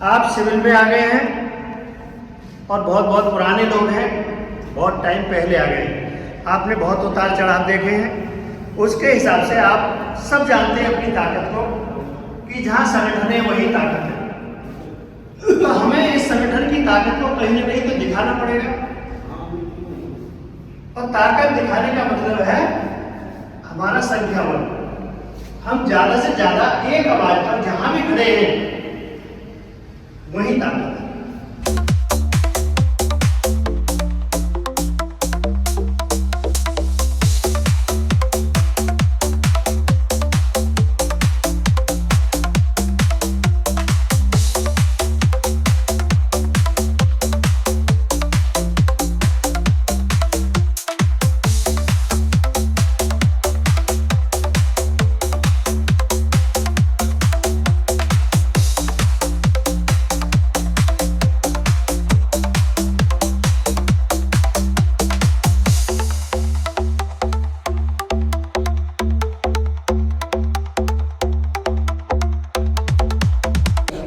आप सिविल में आ गए हैं और बहुत बहुत पुराने लोग हैं, बहुत टाइम पहले आ गए हैं, आपने बहुत उतार चढ़ाव देखे हैं। उसके हिसाब से आप सब जानते हैं अपनी ताकत को कि जहाँ संगठन है वही ताकत है। तो हमें इस संगठन की ताकत को कहीं ना कहीं तो दिखाना पड़ेगा, और ताकत दिखाने का मतलब है हमारा संख्या बल। हम ज्यादा से ज्यादा एक आवाज पर जहां भी खड़े हैं वही ताकत है।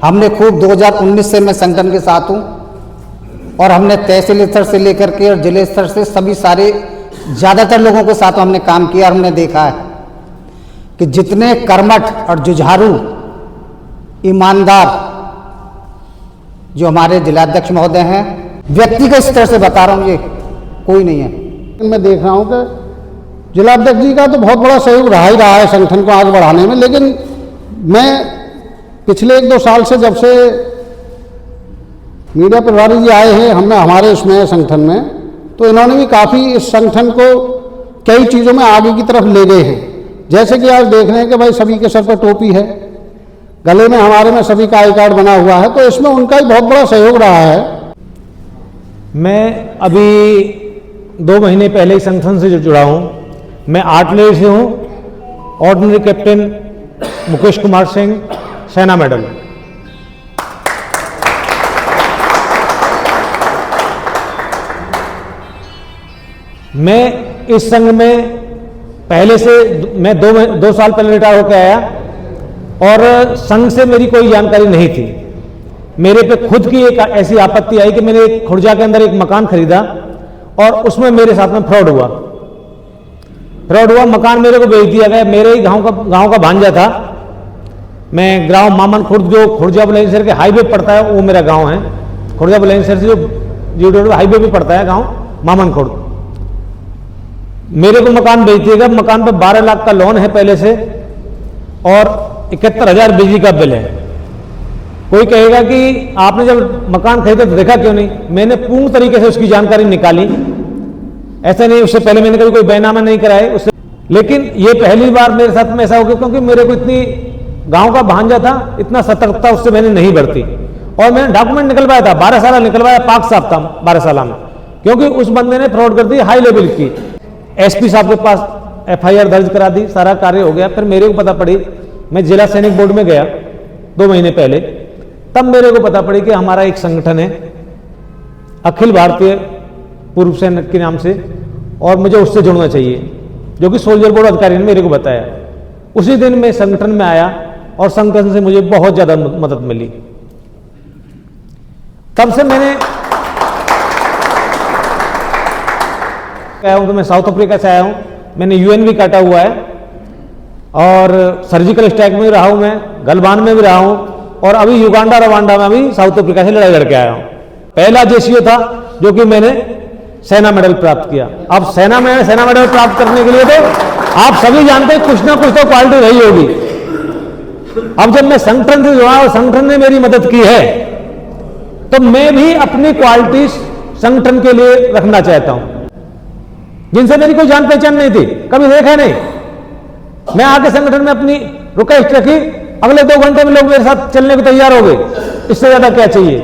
हमने खूब 2019 से मैं संगठन के साथ हूँ और हमने तहसील स्तर से लेकर के और जिले स्तर से सभी सारे ज़्यादातर लोगों के साथ हमने काम किया। हमने देखा है कि जितने कर्मठ और जुझारू ईमानदार जो हमारे जिलाध्यक्ष महोदय हैं, व्यक्तिगत स्तर से बता रहा हूँ, ये कोई नहीं है। मैं देख रहा हूँ कि जिलाध्यक्ष जी का तो बहुत बड़ा सहयोग रहा ही रहा है संगठन को आगे बढ़ाने में, लेकिन मैं पिछले 1-2 साल से जब से मीडिया प्रभारी जी आए हैं हमारे इसमें संगठन में, तो इन्होंने भी काफ़ी इस संगठन को कई चीज़ों में आगे की तरफ ले गए हैं। जैसे कि आज देख रहे हैं कि भाई सभी के सर पर टोपी है, गले में हमारे में सभी का आई कार्ड बना हुआ है, तो इसमें उनका ही बहुत बड़ा सहयोग रहा है। मैं अभी 2 महीने पहले ही संगठन से जुड़ा हूँ। मैं आर्टिलरी से हूँ, ऑर्डिनरी कैप्टन मुकेश कुमार सिंह, सेना मेडल। मैं इस संघ में पहले से मैं 2 साल पहले रिटायर होकर आया और संघ से मेरी कोई जानकारी नहीं थी। मेरे पे खुद की एक ऐसी आपत्ति आई कि मैंने खुर्जा के अंदर एक मकान खरीदा और उसमें मेरे साथ में फ्रॉड हुआ। मकान मेरे को बेच दिया गया। मेरे ही गांव का भांजा था। मैं गांव मामन खुर्द, जो खुर्जा बुलंदशहर के हाईवे पड़ता है, वो मेरा गांव है। खुर्जा बुलंदशहर से जो जीरो हाईवे पे पड़ता है गांव मामन खुर्द। मेरे को मकान बेच दिया गया। मकान पे 12 लाख का लोन है पहले से और 71,000 बिजली का बिल है। कोई कहेगा कि आपने जब मकान खरीदा तो देखा क्यों नहीं? मैंने पूर्ण तरीके से उसकी जानकारी निकाली। ऐसा नहीं उससे पहले मैंने कभी कोई बैनामा नहीं कराए उससे, लेकिन ये पहली बार मेरे साथ में ऐसा हो गया क्योंकि मेरे को इतनी गांव का भांजा था, इतना सतर्कता उससे मैंने नहीं बरती और मैंने डॉक्यूमेंट निकलवाया था। 12 साल निकलवाया, पाक साहब था 12 साल में, क्योंकि उस बंदे ने फ्रॉड कर दी हाई लेवल की। एसपी साहब के पास FIR दर्ज करा दी, सारा कार्य हो गया। फिर मेरे को पता पड़ी, मैं जिला सैनिक बोर्ड में गया 2 महीने पहले, तब मेरे को पता पड़ी कि हमारा एक संगठन है अखिल भारतीय पूर्व सैनिक के नाम से और मुझे उससे जुड़ना चाहिए, जो कि सोल्जर बोर्ड अधिकारी ने मेरे को बताया। उसी दिन मैं संगठन में आया और संगठन से मुझे बहुत ज़्यादा मदद मिली। तब से मैंने आया हूँ, तो मैं साउथ अफ्रीका से आया हूँ। मैंने UN भी काटा हुआ है और सर्जिकल स्ट्राइक में भी रहा हूँ, मैं गलवान में भी रहा हूँ और अभी युगांडा रवांडा में भी साउथ अफ्रीका से लड़ाई लड़के आया हूँ। पहला JCO था जो कि मैंने सेना मेडल प्राप्त किया। अब सेना मेडल प्राप्त करने के लिए तो आप सभी जानते हैं कुछ ना कुछ तो क्वालिटी रही होगी। अब जब मैं संगठन से जुड़ा और संगठन ने मेरी मदद की है, तो मैं भी अपनी क्वालिटी संगठन के लिए रखना चाहता हूं, जिनसे मेरी कोई जान पहचान नहीं थी, कभी देखा नहीं। मैं आके संगठन में अपनी रिक्वेस्ट रखी, अगले 2 घंटे में लोग मेरे साथ चलने को तैयार हो गए। इससे ज्यादा क्या चाहिए?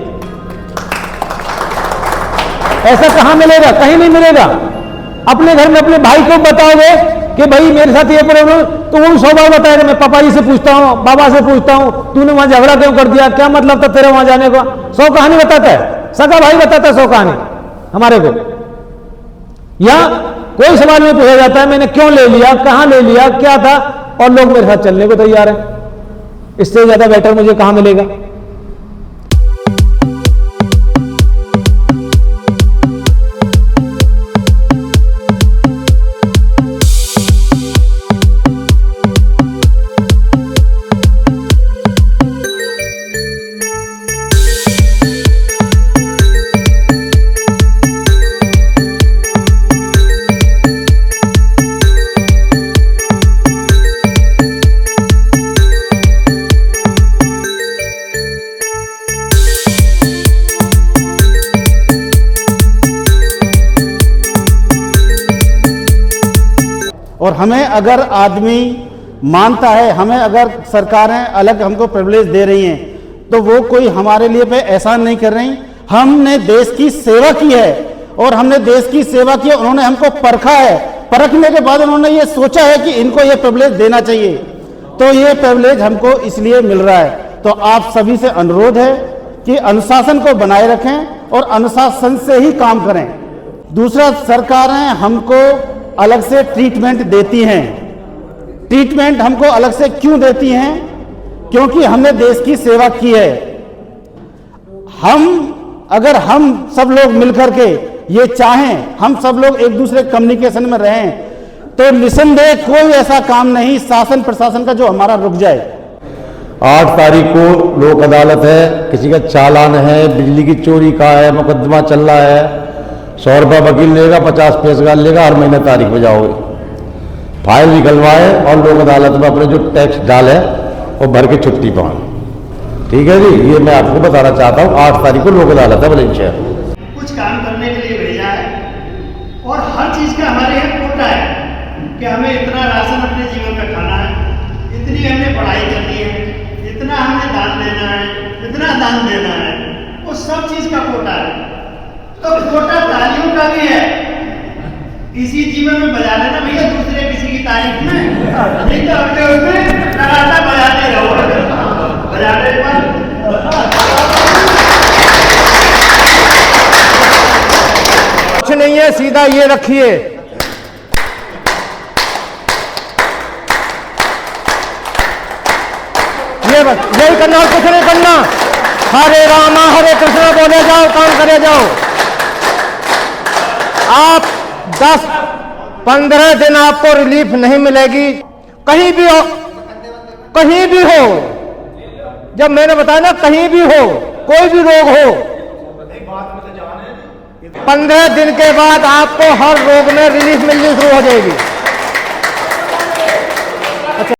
ऐसा कहां मिलेगा? कहीं नहीं मिलेगा। अपने घर में अपने भाई को बताओगे कि भाई मेरे साथ ये प्रॉब्लम, तो वो 100 बार बताएगा। मैं पापा जी से पूछता हूँ, बाबा से पूछता हूँ, तूने वहां झगड़ा क्यों कर दिया, क्या मतलब था तेरा वहां जाने का? 100 कहानी बताता है, सगा भाई बताता है 100 कहानी हमारे को। या कोई सवाल में पूछा जाता है मैंने क्यों ले लिया, कहां ले लिया, क्या था, और लोग मेरे साथ चलने को तैयार हैं। इससे ज्यादा बेटर मुझे कहां मिलेगा? और हमें अगर आदमी मानता है, हमें अगर सरकारें अलग हमको प्रिविलेज दे रही हैं, तो वो कोई हमारे लिए पे एहसान नहीं कर रही। हमने देश की सेवा की है और हमने देश की सेवा की, उन्होंने हमको परखा है। परखने के बाद उन्होंने ये सोचा है कि इनको ये प्रिविलेज देना चाहिए, तो ये प्रिविलेज हमको इसलिए मिल रहा है। तो आप सभी से अनुरोध है कि अनुशासन को बनाए रखें और अनुशासन से ही काम करें। दूसरा, सरकारें हमको अलग से ट्रीटमेंट देती हैं। ट्रीटमेंट हमको अलग से क्यों देती हैं? क्योंकि हमने देश की सेवा की है। अगर हम सब लोग मिलकर के ये चाहें, हम सब लोग एक दूसरे कम्युनिकेशन में रहें, तो निसंदेह कोई ऐसा काम नहीं शासन प्रशासन का जो हमारा रुक जाए। 8 तारीख को लोक अदालत है, किसी का चालान है, बिजली की चोरी का है, मुकदमा चल रहा है, 100 रुपये वकील लेगा, 50 पैसे लेगा, हर महीने तारीख पे जाओगे। फाइल निकलवाए और लोक अदालत में अपने जो टैक्स डाले वो भर के छुट्टी पाए। ठीक है जी, ये मैं आपको बताना चाहता हूँ। 8 तारीख को लोक अदालत है बुलंदशहर। कुछ काम करने के लिए भेजा है और हर चीज़ का हमारे यहाँ कोटा है कि हमें इतना राशन अपने जीवन में खाना है, इतनी हमने पढ़ाई करनी है, इतना हमें दान देना है, इतना दान देना है, वो सब चीज़ का कोटा है। तो कोटा तालियों का भी है। इसी जीवन में बजा लेना भैया दूसरे किसी की तारीफ में, नहीं तो अपने उसमें लगातार बजाते रहो। बजाने पर कुछ नहीं है, सीधा ये रखिए। ये बस यही करना और कुछ नहीं करना। हरे रामा हरे कृष्णा बोले जाओ, काम करे जाओ। आप 10-15 दिन आपको रिलीफ नहीं मिलेगी, कहीं भी हो, कहीं भी हो। जब मैंने बताया ना, कहीं भी हो, कोई भी रोग हो, 15 दिन के बाद आपको हर रोग में रिलीफ मिलनी शुरू हो जाएगी। अच्छा।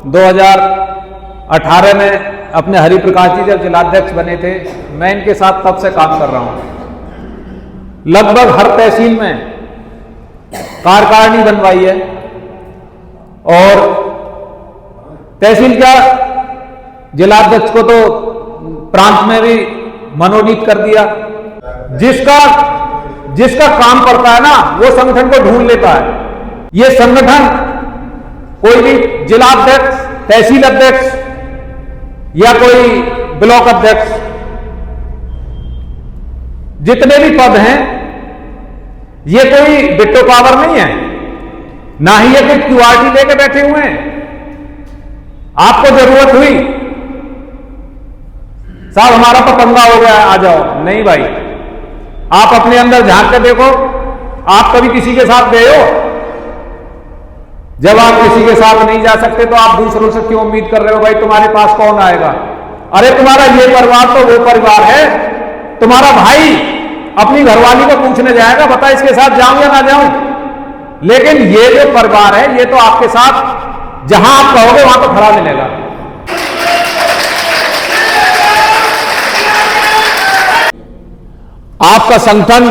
2018 में अपने हरिप्रकाश जी जब जिलाध्यक्ष बने थे, मैं इनके साथ तब से काम कर रहा हूं। लगभग हर तहसील में कार्यकारिणी बनवाई है और तहसील क्या, जिलाध्यक्ष को तो प्रांत में भी मनोनीत कर दिया। जिसका काम पड़ता है ना, वो संगठन को ढूंढ लेता है। ये संगठन कोई भी जिलाध्यक्ष, तहसील अध्यक्ष या कोई ब्लॉक अध्यक्ष, जितने भी पद हैं, ये कोई बिट्टो पावर नहीं है, ना ही ये कोई क्यूआरटी लेके बैठे हुए हैं। आपको जरूरत हुई, साहब हमारा तो पंगा हो गया आ जाओ, नहीं भाई, आप अपने अंदर झांक के देखो। आप कभी किसी के साथ गए हो? जब आप किसी के साथ नहीं जा सकते तो आप दूसरों से क्यों उम्मीद कर रहे हो भाई तुम्हारे पास कौन आएगा? अरे तुम्हारा ये परिवार तो वो परिवार है, तुम्हारा भाई अपनी घरवाली को पूछने जाएगा, बता इसके साथ जाऊं या ना जाऊं। लेकिन ये जो परिवार है, ये तो आपके साथ जहां आप कहोगे वहां तो खड़ा मिलेगा। आपका संगठन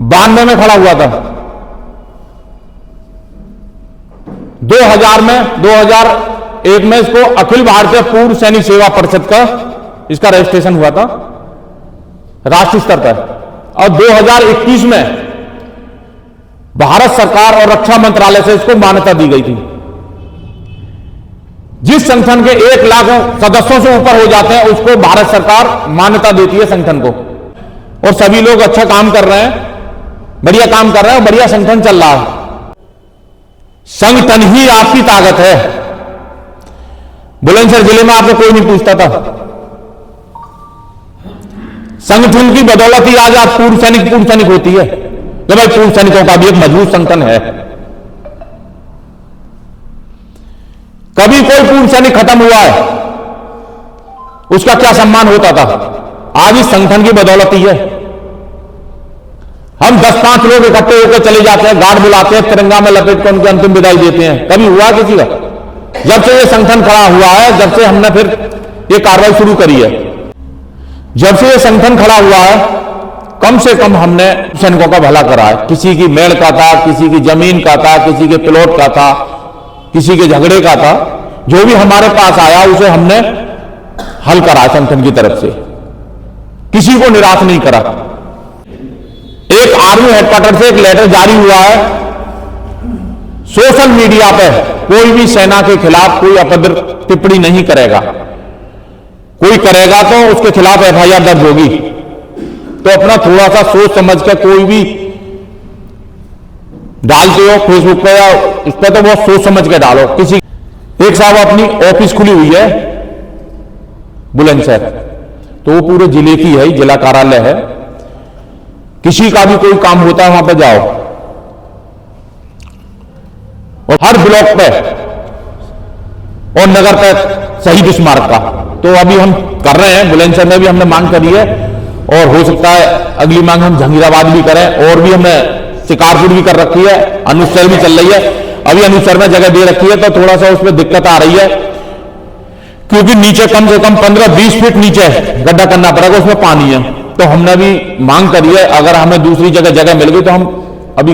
92 में खड़ा हुआ था। 2001 में इसको अखिल भारतीय पूर्व सैनिक सेवा परिषद का इसका रजिस्ट्रेशन हुआ था राष्ट्रीय स्तर पर, और 2021 में भारत सरकार और रक्षा मंत्रालय से इसको मान्यता दी गई थी। जिस संगठन के 1 लाख सदस्यों से ऊपर हो जाते हैं उसको भारत सरकार मान्यता देती है संगठन को, और सभी लोग अच्छा काम कर रहे हैं, बढ़िया काम कर रहे हैं और बढ़िया संगठन चल रहा है। संगठन ही आपकी ताकत है। बुलंदशहर जिले में आपको कोई नहीं पूछता था, संगठन की बदौलत ही आज आप पूर्व सैनिक होती है। तो भाई पूर्व सैनिकों का भी एक मजबूत संगठन है। कभी कोई पूर्व सैनिक खत्म हुआ है, उसका क्या सम्मान होता था? आज इस संगठन की बदौलत ही है। हम 10-5 लोग इकट्ठे होकर चले जाते हैं, गार्ड बुलाते हैं, तिरंगा में लपेट कर उनकी अंतिम विदाई देते हैं। कभी हुआ किसी का? जब से ये संगठन खड़ा हुआ है, जब से हमने फिर ये कार्रवाई शुरू करी है, जब से ये संगठन खड़ा हुआ है, कम से कम हमने सैनिकों का भला करा है। किसी की मेड़ का था, किसी की जमीन का था, किसी के प्लॉट का था, किसी के झगड़े का था, जो भी हमारे पास आया उसे हमने हल करा संगठन की तरफ से, किसी को निराश नहीं करा। एक आर्मी हेडक्वार्टर से एक लेटर जारी हुआ है, सोशल मीडिया पे कोई भी सेना के खिलाफ कोई अपद्र टिप्पणी नहीं करेगा, कोई करेगा तो उसके खिलाफ एफआईआर दर्ज होगी। तो अपना थोड़ा सा सोच समझ के कोई भी डालते हो फेसबुक पे या उस पर, तो बहुत सोच समझ के डालो। किसी एक साहब अपनी ऑफिस खुली हुई है बुलंदशहर, तो वो पूरे जिले की है, जिला कार्यालय है, किसी का भी कोई काम होता है वहां पे जाओ, और हर ब्लॉक पे और नगर पे शहीद स्मारक का। तो अभी हम कर रहे हैं, बुलंदशहर में भी हमने मांग करी है, और हो सकता है अगली मांग हम जहांगीराबाद भी करें, और भी हमने शिकारपुर भी कर रखी है, अनुशहर भी चल रही है। अभी अनुशहर में जगह दे रखी है, तो थोड़ा सा उसमें दिक्कत आ रही है, क्योंकि नीचे कम से कम 15-20 फीट नीचे गड्ढा करना पड़ेगा, उसमें पानी है। तो हमने भी मांग करी है, अगर हमें दूसरी जगह मिल गई तो हम अभी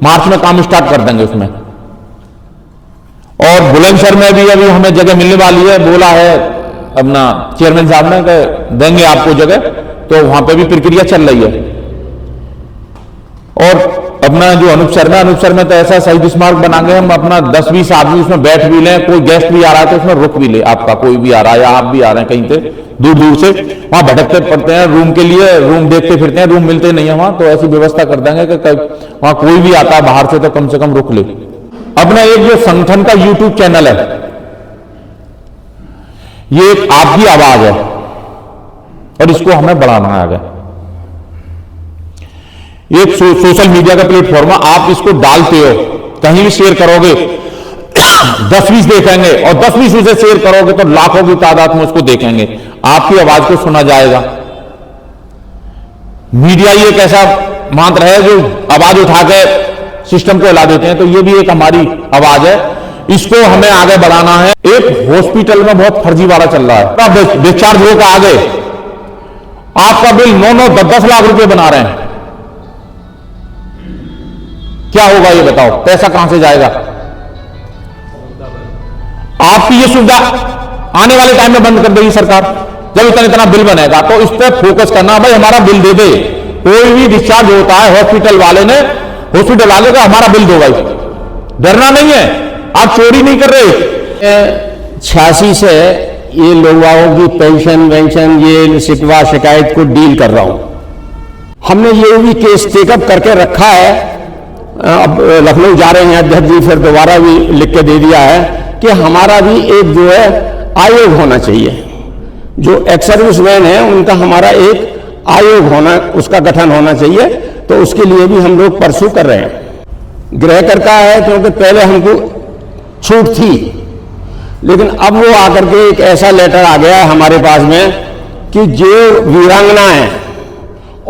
मार्च में काम स्टार्ट कर देंगे उसमें। और बुलंदशहर में भी अभी हमें जगह मिलने वाली है, बोला है अपना चेयरमैन साहब ने कि देंगे आपको जगह, तो वहां पे भी प्रक्रिया चल रही है। और अपना जो अनुपसर में तो ऐसा शहीद स्मारक बनाएंगे हम, अपना 10-20 आदमी उसमें बैठ भी लें, कोई गेस्ट भी आ रहा है तो उसमें रुक भी ले, आपका कोई भी आ रहा है या आप भी आ रहे हैं कहीं से दूर से, वहां भटकते पड़ते हैं रूम के लिए, रूम देखते फिरते हैं, रूम मिलते नहीं है वहां, तो ऐसी व्यवस्था कर देंगे कि वहां कोई भी आता है बाहर से तो कम से कम रुक ले। अपना एक जो संगठन का यूट्यूब चैनल है, ये एक आपकी आवाज है और इसको हमें बढ़ाना है आगे। एक सोशल मीडिया का प्लेटफॉर्म है, आप इसको डालते हो, कहीं भी शेयर करोगे 10-20 देखेंगे, और 10-20 उसे शेयर करोगे तो लाखों की तादाद में उसको देखेंगे, आपकी आवाज को सुना जाएगा। मीडिया ही एक ऐसा मंत्र है जो आवाज उठा के सिस्टम को हिला देते हैं, तो ये भी एक हमारी आवाज है, इसको हमें आगे बढ़ाना है। एक हॉस्पिटल में बहुत फर्जीवाड़ा चल रहा है, डिस्चार्ज होकर आ गए, आपका बिल 9-9, 10-10 लाख रुपए बना रहे हैं, क्या होगा ये बताओ, पैसा कहां से जाएगा? आपकी ये सुविधा आने वाले टाइम में बंद कर देगी सरकार, जब इतना बिल बनेगा। तो इस पर फोकस करना, भाई हमारा बिल दे दे, कोई भी डिस्चार्ज होता है हॉस्पिटल वाले का हमारा बिल दो भाई, डरना नहीं है, आप चोरी नहीं कर रहे। 86 से ये लोगों की पेंशन ये शिकवा शिकायत को डील कर रहा हूं। हमने ये भी केस टेकअप करके रखा है, अब लखनऊ जा रहे हैं अध्यक्ष जी, फिर दोबारा भी लिख के दे दिया है कि हमारा भी एक जो है आयोग होना चाहिए, जो एक्स सर्विसमैन है उनका हमारा एक आयोग होना, उसका गठन होना चाहिए। तो उसके लिए भी हम लोग परसू कर रहे हैं। गृह करता है क्योंकि पहले हमको छूट थी, लेकिन अब वो आकर के एक ऐसा लेटर आ गया है हमारे पास में कि जो वीरांगना है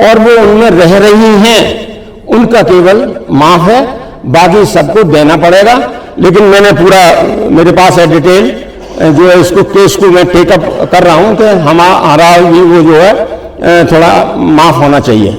और वो उनमें रह रही हैं उनका केवल माफ है, बाकी सबको देना पड़ेगा। लेकिन मैंने पूरा, मेरे पास है डिटेल, जो है इसको केस को मैं टेकअप कर रहा हूं कि हमारा भी वो जो है थोड़ा माफ होना चाहिए।